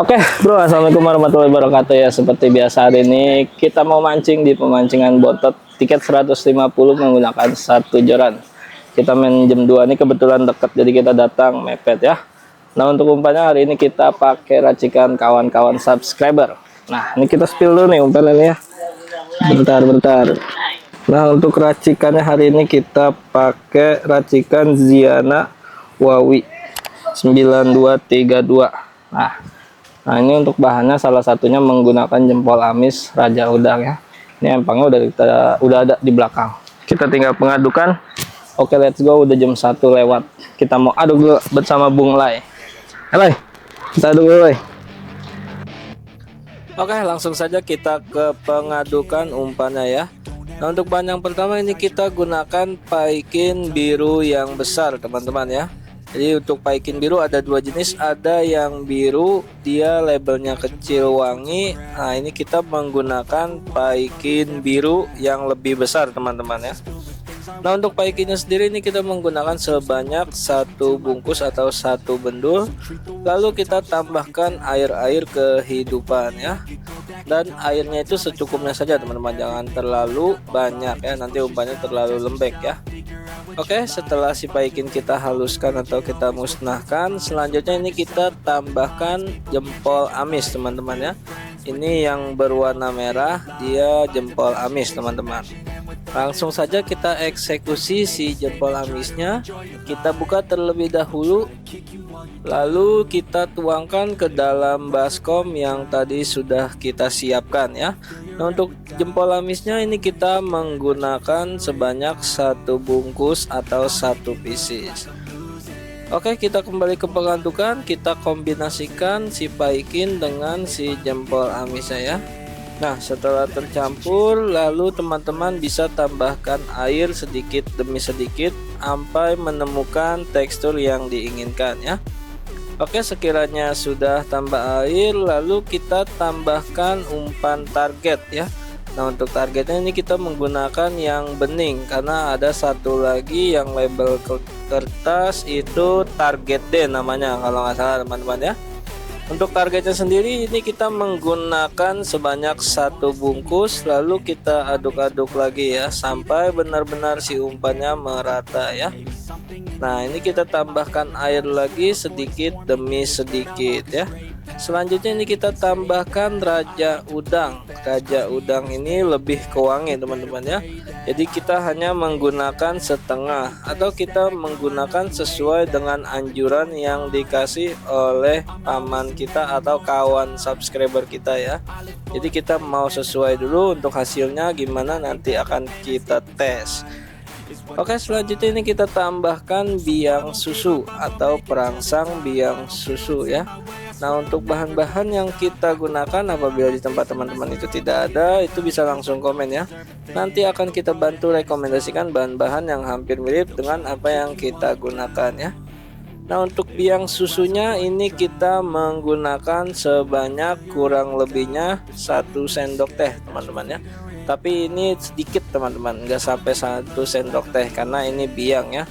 Oke bro, assalamualaikum warahmatullahi wabarakatuh ya. Seperti biasa hari ini kita mau mancing di pemancingan botot tiket 150 menggunakan satu joran. Kita main jam 2 ini kebetulan dekat, jadi kita datang mepet ya. Nah untuk umpannya hari ini kita pakai racikan kawan-kawan subscriber. Nah ini kita spill dulu nih umpannya ya. Bentar. Nah untuk racikannya hari ini kita pakai racikan Ziana Wawi 9232. Nah ini untuk bahannya salah satunya menggunakan jempol amis Raja Udang ya. Ini empangnya udah ada di belakang. Kita tinggal pengadukan. Oke, let's go. Udah jam 1 lewat. Kita mau aduk dulu bersama Bung Lai. Lai, kita aduk dulu, Lai. Oke, langsung saja kita ke pengadukan umpannya ya. Nah untuk bahan yang pertama ini kita gunakan paikin biru yang besar teman-teman ya. Jadi untuk paikin biru ada dua jenis, ada yang biru dia labelnya kecil wangi. Nah ini kita menggunakan paikin biru yang lebih besar teman-teman ya. Nah untuk paikinnya sendiri ini kita menggunakan sebanyak satu bungkus atau satu bendul. Lalu kita tambahkan air kehidupan ya. Dan airnya itu secukupnya saja teman-teman, jangan terlalu banyak ya, nanti umpannya terlalu lembek ya. Oke, setelah si paikin kita haluskan atau kita musnahkan, selanjutnya ini kita tambahkan jempol amis teman-teman ya. Ini yang berwarna merah, dia jempol amis teman-teman. Langsung saja kita eksekusi si jempol amisnya. Kita buka terlebih dahulu, lalu kita tuangkan ke dalam baskom yang tadi sudah kita siapkan ya. Nah untuk jempol amisnya ini kita menggunakan sebanyak satu bungkus atau satu pieces. Oke, kita kembali ke pengadukan, kita kombinasikan si paikin dengan si jempol amisnya ya. Nah setelah tercampur, lalu teman-teman bisa tambahkan air sedikit demi sedikit sampai menemukan tekstur yang diinginkan ya. Oke, sekiranya sudah tambah air, lalu kita tambahkan umpan target ya. Nah untuk targetnya ini kita menggunakan yang bening, karena ada satu lagi yang label kertas itu target D namanya kalau nggak salah teman-teman ya. Untuk targetnya sendiri ini kita menggunakan sebanyak satu bungkus, lalu kita aduk-aduk lagi ya sampai benar-benar si umpannya merata ya. Nah ini kita tambahkan air lagi sedikit demi sedikit ya. Selanjutnya ini kita tambahkan Raja Udang. Raja Udang ini lebih ke wangi teman-teman ya. Jadi kita hanya menggunakan setengah atau kita menggunakan sesuai dengan anjuran yang dikasih oleh paman kita atau kawan subscriber kita ya. Jadi kita mau sesuai dulu, untuk hasilnya gimana nanti akan kita tes. Oke, selanjutnya ini kita tambahkan biang susu atau perangsang biang susu ya. Nah untuk bahan-bahan yang kita gunakan, apabila di tempat teman-teman itu tidak ada, itu bisa langsung komen ya. Nanti akan kita bantu rekomendasikan bahan-bahan yang hampir mirip dengan apa yang kita gunakan ya. Nah untuk biang susunya ini kita menggunakan sebanyak kurang lebihnya 1 sendok teh teman-teman ya. Tapi ini sedikit teman-teman, nggak sampai 1 sendok teh karena ini biang ya.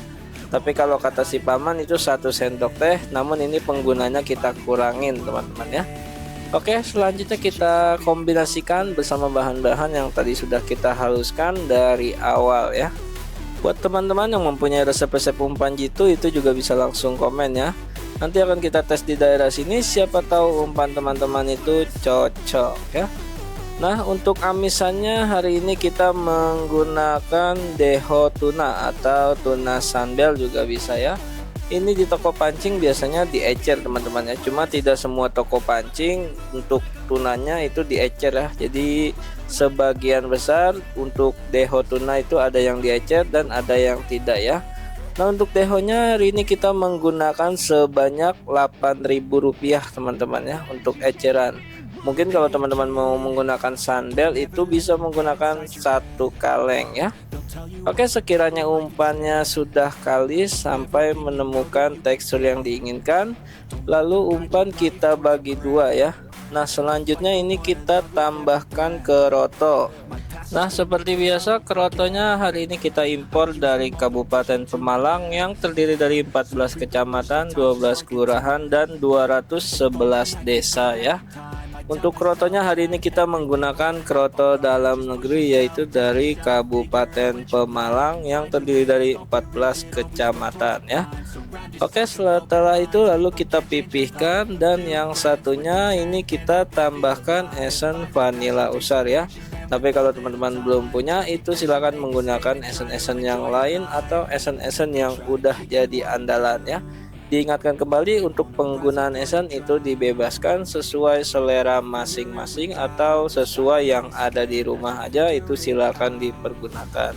Tapi kalau kata si paman itu 1 sendok teh, namun ini penggunanya kita kurangin teman-teman ya. Oke, selanjutnya kita kombinasikan bersama bahan-bahan yang tadi sudah kita haluskan dari awal ya. Buat teman-teman yang mempunyai resep-resep umpan jitu, itu juga bisa langsung komen ya. Nanti akan kita tes di daerah sini, siapa tahu umpan teman-teman itu cocok ya. Nah untuk amisannya hari ini kita menggunakan deho tuna atau tuna sunbel juga bisa ya. Ini di toko pancing biasanya diecer teman-teman ya. Cuma tidak semua toko pancing untuk tunanya itu diecer ya. Jadi sebagian besar untuk deho tuna itu ada yang diecer dan ada yang tidak ya. Nah untuk dehonya hari ini kita menggunakan sebanyak Rp8.000 teman-teman ya untuk eceran. Mungkin kalau teman-teman mau menggunakan sunbel itu bisa menggunakan 1 kaleng ya. Oke, sekiranya umpannya sudah kalis sampai menemukan tekstur yang diinginkan, lalu umpan kita bagi 2 ya. Nah selanjutnya ini kita tambahkan keroto. Nah, seperti biasa kerotonya hari ini kita impor dari Kabupaten Pemalang yang terdiri dari 14 kecamatan, 12 kelurahan dan 211 desa ya. Untuk kerotonya hari ini kita menggunakan keroto dalam negeri, yaitu dari Kabupaten Pemalang yang terdiri dari 14 kecamatan ya. Oke, setelah itu lalu kita pipihkan, dan yang satunya ini kita tambahkan esen vanila usar ya. Tapi kalau teman-teman belum punya, itu silakan menggunakan esen-esen yang lain atau esen-esen yang udah jadi andalan ya. Diingatkan kembali, untuk penggunaan esen itu dibebaskan sesuai selera masing-masing atau sesuai yang ada di rumah aja, itu silakan dipergunakan.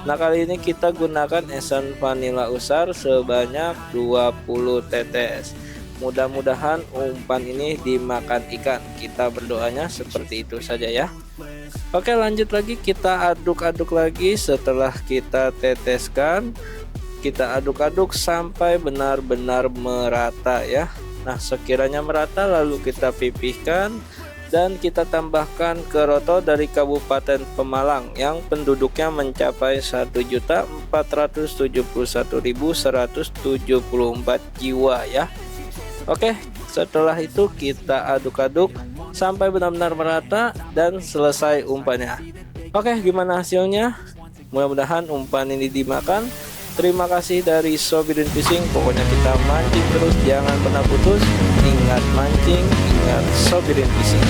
Nah, kali ini kita gunakan esen vanila usar sebanyak 20 tetes. Mudah-mudahan umpan ini dimakan ikan. Kita berdoanya seperti itu saja ya. Oke, lanjut lagi, kita aduk-aduk lagi. Setelah kita teteskan, kita aduk-aduk sampai benar-benar merata ya. Nah, sekiranya merata lalu kita pipihkan, dan kita tambahkan keroto dari Kabupaten Pemalang yang penduduknya mencapai 1.471.174 jiwa ya. Oke, setelah itu kita aduk-aduk sampai benar-benar merata dan selesai umpannya. Oke, gimana hasilnya? Mudah-mudahan umpan ini dimakan. Terima kasih dari Sobirin Fishing. Pokoknya kita mancing terus, jangan pernah putus. Ingat mancing, ingat Sobirin Fishing.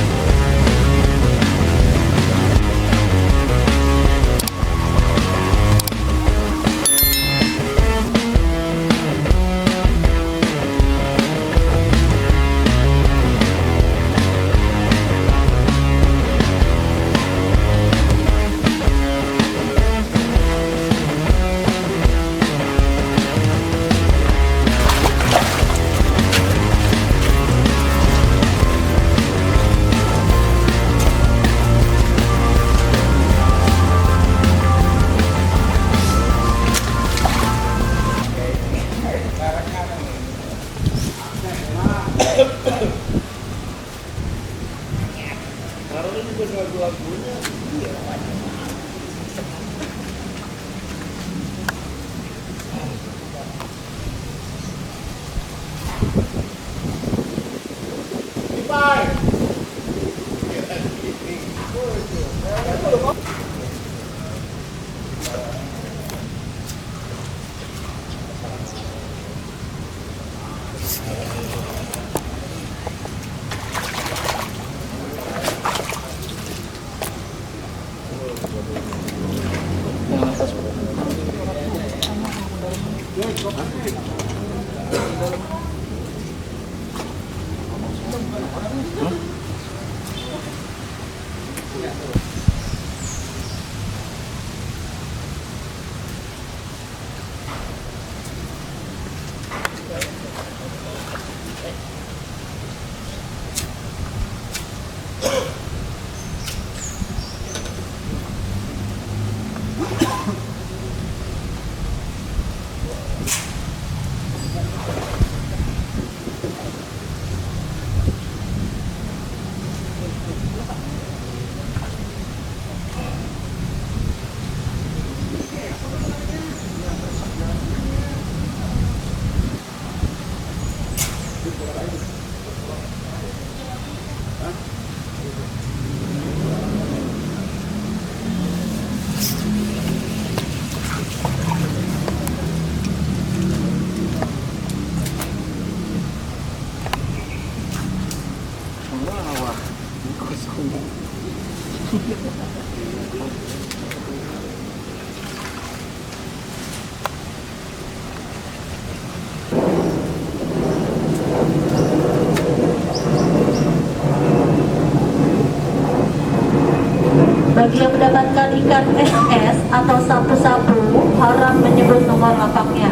Bagi yang mendapatkan ikan SS atau sapu-sapu, harap menyebut nomor lapaknya.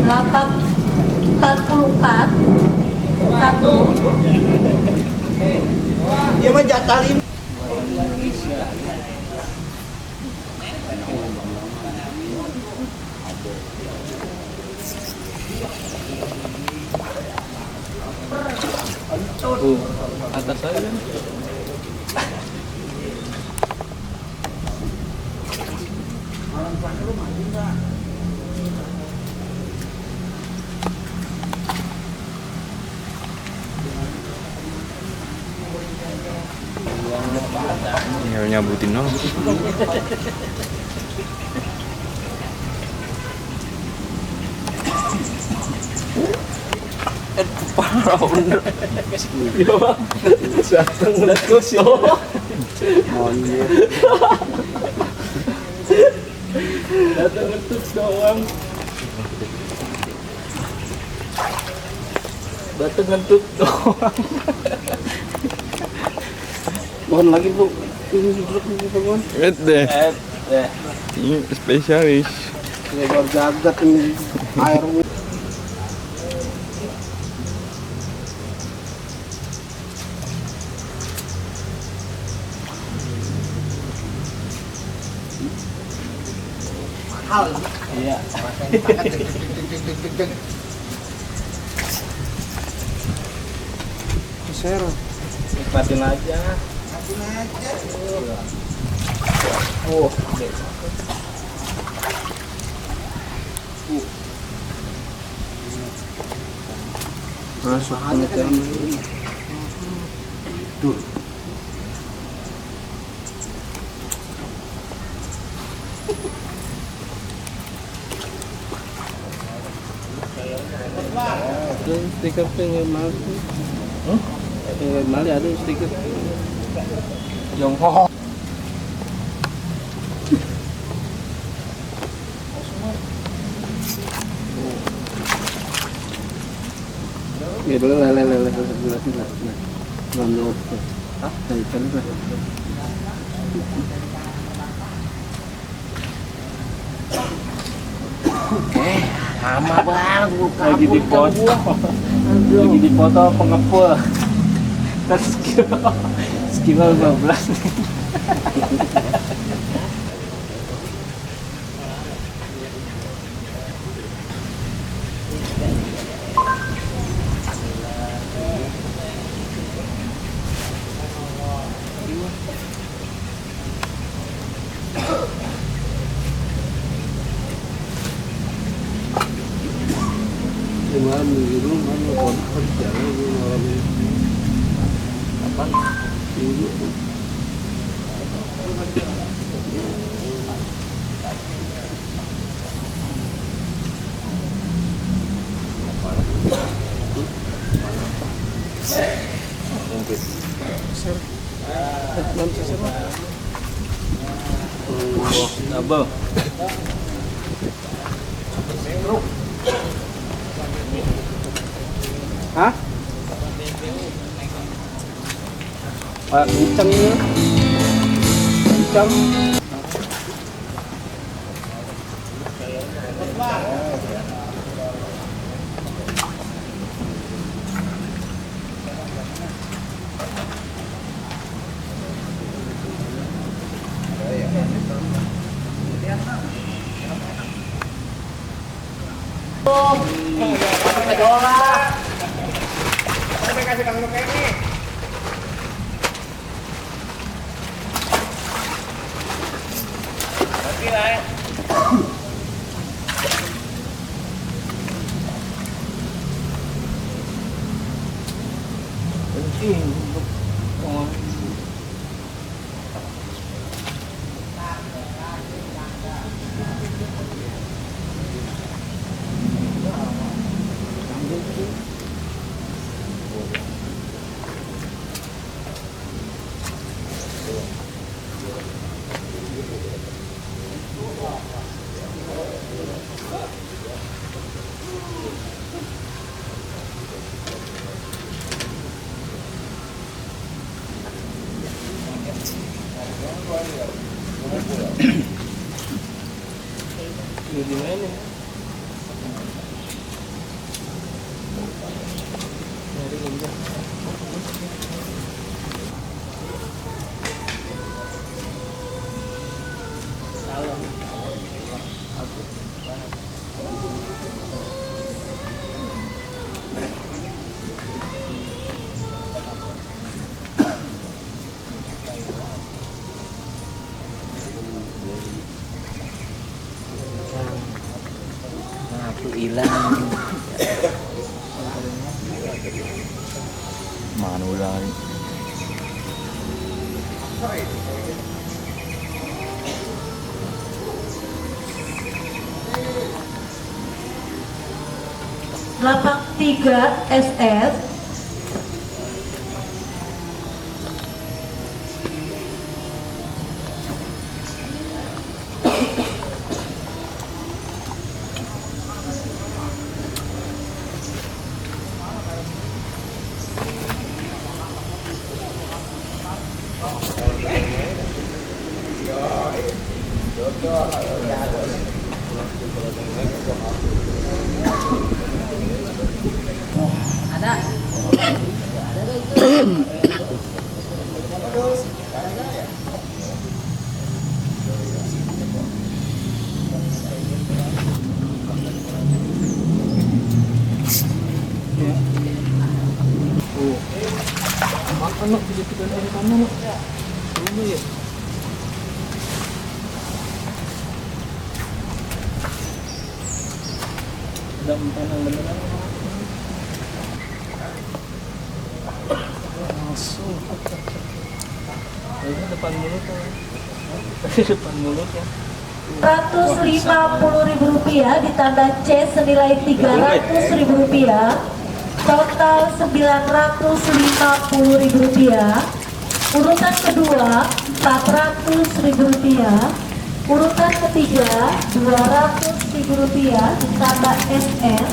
Lapak 44 1. Dia mah jatalin. Atas saya. Ya nyabutin dong. Parah bener. Iya bang. Datang letus ya. Anjir. Datang letus doang. Datang letus doang. Mohon lagi bu, ini duduk nih teman. Deh. Eh. Ini spesialis. Lebar jagat ini air. Iya. Share. Nikmatin aja. Oh. Masuk pengejaran ini. Tuh. Ada stiker penghemat. Penghemat ada stiker. Jongkok. Ya lele sebelah. Manut. Hah? Ikan lah. Lama banget buka. Lagi dipoto pengepul. Terus skill 15 nih. Malam gitu, malam kerja lagi malam ini. Apa? Ini. Double. Hah? Pak kencangnya. Kencang. hilang. Mana ulang. Lapak 3 SS. Rp150.000 ditambah C senilai Rp300.000, total Rp950.000. Urutan kedua Rp400.000, urutan ketiga Rp200.000 ditambah SS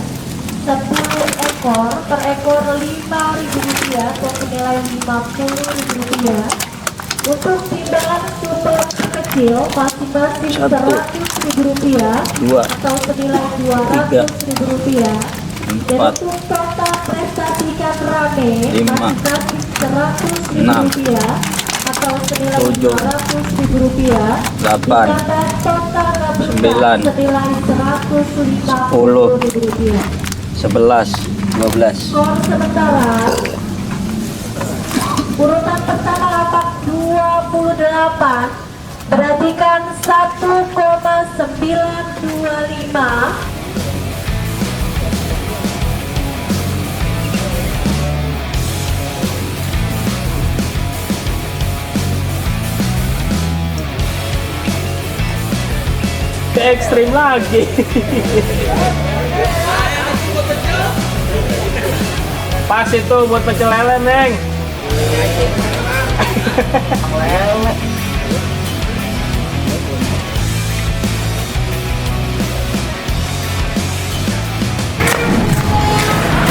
10 ekor, per ekor Rp5.000 atau senilai Rp50.000. Untuk timbangan super kecil masing-masing Rp100.000 atau senilai Rp200.000. Dan untuk total prestasi ikan rame masing-masing Rp100.000 atau senilai Rp200.000. Ditambah total rebutan senilai Rp150.000. 11, 12. Skor sementara urutan pertama lapak 28 perhatikan 1,925. Ke ekstrim lagi. Pas itu buat pecel lele, Neng.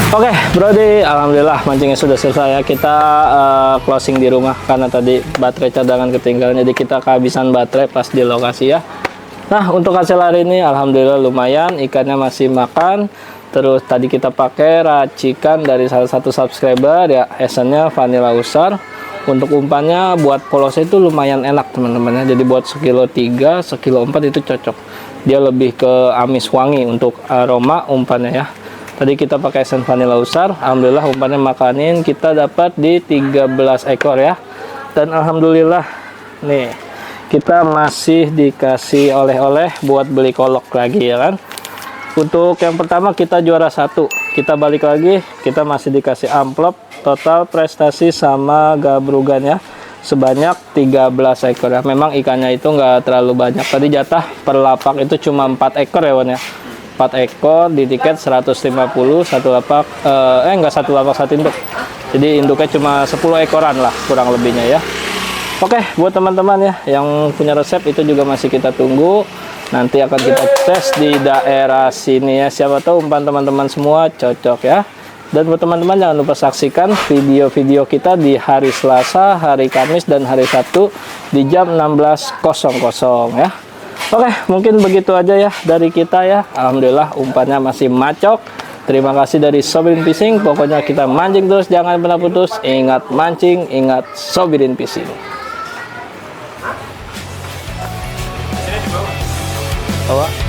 Oke, Brody, alhamdulillah mancingnya sudah selesai ya. Kita closing di rumah karena tadi baterai cadangan ketinggalan, jadi kita kehabisan baterai pas di lokasi ya. Nah, untuk hasil hari ini alhamdulillah lumayan, ikannya masih makan. Terus tadi kita pakai racikan dari salah satu subscriber ya, essence-nya vanilla usar. Untuk umpannya buat polos itu lumayan enak teman-teman ya. Jadi buat sekilo 3, sekilo 4 itu cocok. Dia lebih ke amis wangi untuk aroma umpannya ya. Tadi kita pakai essence vanilla usar, alhamdulillah umpannya makanin, kita dapat di 13 ekor ya. Dan alhamdulillah nih, kita masih dikasih oleh-oleh buat beli kolok lagi ya kan. Untuk yang pertama kita juara 1, kita balik lagi, kita masih dikasih amplop, total prestasi sama gabrugan ya, sebanyak 13 ekor ya. Memang ikannya itu nggak terlalu banyak, tadi jatah per lapak itu cuma 4 ekor ya Wan ya. 4 ekor di tiket 150, satu lapak enggak satu lapak satu induk, jadi induknya cuma 10 ekoran lah kurang lebihnya ya. Oke, buat teman-teman ya yang punya resep itu juga masih kita tunggu, nanti akan kita tes di daerah sini ya, siapa tahu umpan teman-teman semua cocok ya. Dan buat teman-teman jangan lupa saksikan video-video kita di hari Selasa, hari Kamis, dan hari Sabtu di jam 16.00 ya. Oke, mungkin begitu aja ya dari kita ya. Alhamdulillah umpannya masih macok. Terima kasih dari Sobirin Fishing. Pokoknya kita mancing terus, jangan pernah putus. Ingat mancing, ingat Sobirin Fishing. Bawa.